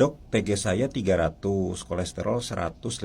Dok, TG saya 300, kolesterol 155,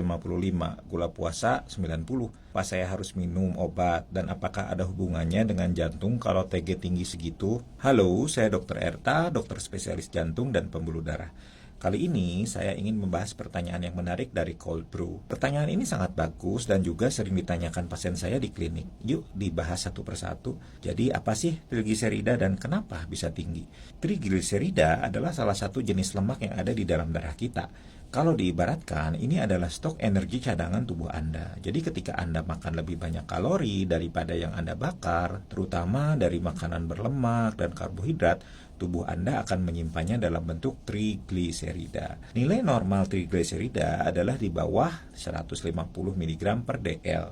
gula puasa 90. Apa saya harus minum obat? Dan apakah ada hubungannya dengan jantung kalau TG tinggi segitu? Halo, saya Dr. Erta, dokter spesialis jantung dan pembuluh darah. Kali ini saya ingin membahas pertanyaan yang menarik dari Cold Brew. Pertanyaan ini sangat bagus dan juga sering ditanyakan pasien saya di klinik. Yuk dibahas satu persatu. Jadi apa sih trigliserida dan kenapa bisa tinggi? Trigliserida adalah salah satu jenis lemak yang ada di dalam darah kita. Kalau diibaratkan, ini adalah stok energi cadangan tubuh Anda. Jadi ketika Anda makan lebih banyak kalori daripada yang Anda bakar, terutama dari makanan berlemak dan karbohidrat, tubuh Anda akan menyimpannya dalam bentuk trigliserida. Nilai normal trigliserida adalah di bawah 150 mg per dl.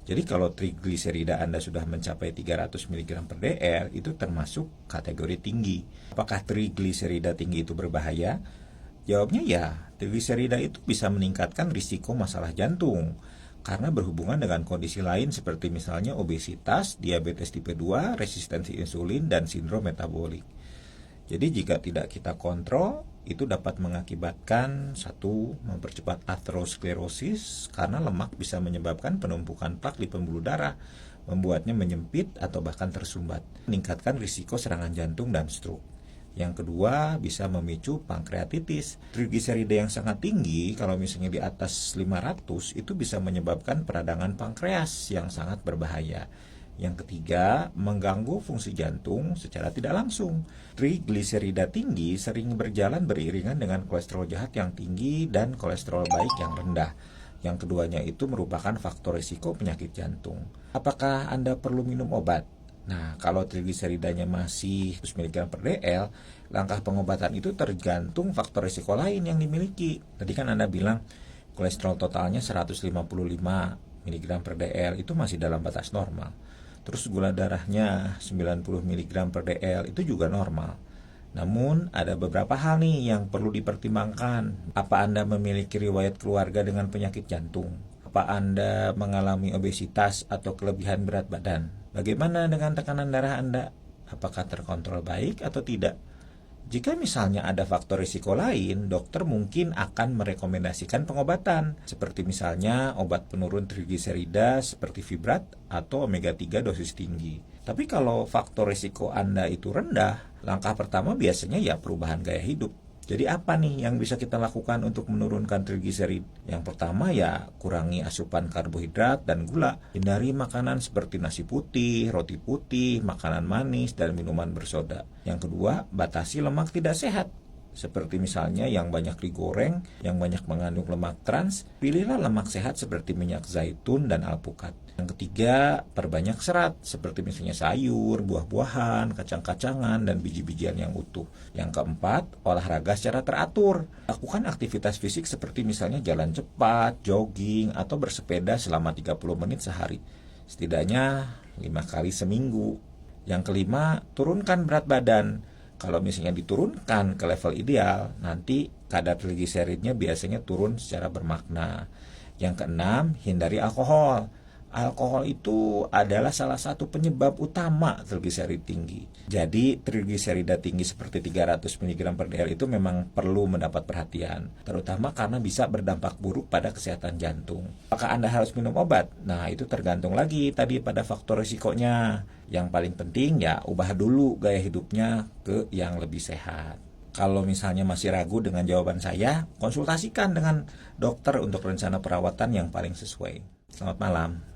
Jadi kalau trigliserida Anda sudah mencapai 300 mg per dl, itu termasuk kategori tinggi. Apakah trigliserida tinggi itu berbahaya? Jawabnya ya, trigliserida itu bisa meningkatkan risiko masalah jantung karena berhubungan dengan kondisi lain seperti misalnya obesitas, diabetes tipe 2, resistensi insulin, dan sindrom metabolik. Jadi jika tidak kita kontrol, itu dapat mengakibatkan satu, mempercepat aterosklerosis karena lemak bisa menyebabkan penumpukan plak di pembuluh darah, membuatnya menyempit atau bahkan tersumbat, meningkatkan risiko serangan jantung dan stroke. Yang kedua, bisa memicu pankreatitis. Trigliserida yang sangat tinggi, kalau misalnya di atas 500, itu bisa menyebabkan peradangan pankreas yang sangat berbahaya. Yang ketiga, mengganggu fungsi jantung secara tidak langsung. Trigliserida tinggi sering berjalan beriringan dengan kolesterol jahat yang tinggi dan kolesterol baik yang rendah. Yang keduanya itu merupakan faktor risiko penyakit jantung. Apakah Anda perlu minum obat? Nah, kalau trigliseridanya masih 100 mg per dl, langkah pengobatan itu tergantung faktor risiko lain yang dimiliki. Tadi kan Anda bilang kolesterol totalnya 155 mg per dl, itu masih dalam batas normal. Terus gula darahnya 90 mg per dl, itu juga normal. Namun ada beberapa hal nih yang perlu dipertimbangkan. Apa Anda memiliki riwayat keluarga dengan penyakit jantung? Apa Anda mengalami obesitas atau kelebihan berat badan? Bagaimana dengan tekanan darah Anda? Apakah terkontrol baik atau tidak? Jika misalnya ada faktor risiko lain, dokter mungkin akan merekomendasikan pengobatan, seperti misalnya obat penurun trigliserida seperti Fibrat atau omega 3 dosis tinggi. Tapi kalau faktor risiko Anda itu rendah, langkah pertama biasanya ya perubahan gaya hidup. Jadi apa nih yang bisa kita lakukan untuk menurunkan trigliserid? Yang pertama ya kurangi asupan karbohidrat dan gula. Hindari makanan seperti nasi putih, roti putih, makanan manis, dan minuman bersoda. Yang kedua, batasi lemak tidak sehat. Seperti misalnya yang banyak digoreng, yang banyak mengandung lemak trans, pilihlah lemak sehat seperti minyak zaitun dan alpukat. Yang ketiga, perbanyak serat, seperti misalnya sayur, buah-buahan, kacang-kacangan, dan biji-bijian yang utuh. Yang keempat, olahraga secara teratur. Lakukan aktivitas fisik seperti misalnya jalan cepat, jogging, atau bersepeda selama 30 menit sehari. Setidaknya 5 kali seminggu. Yang kelima, turunkan berat badan. Kalau misalnya diturunkan ke level ideal, nanti kadar trigliseridnya biasanya turun secara bermakna. Yang keenam, hindari alkohol. Alkohol itu adalah salah satu penyebab utama trigliserid tinggi. Jadi trigliserida tinggi seperti 300 mg per dl itu memang perlu mendapat perhatian, terutama karena bisa berdampak buruk pada kesehatan jantung. Apakah Anda harus minum obat? Nah, itu tergantung lagi tadi pada faktor risikonya. Yang paling penting ya ubah dulu gaya hidupnya ke yang lebih sehat. Kalau misalnya masih ragu dengan jawaban saya, konsultasikan dengan dokter untuk rencana perawatan yang paling sesuai. Selamat malam.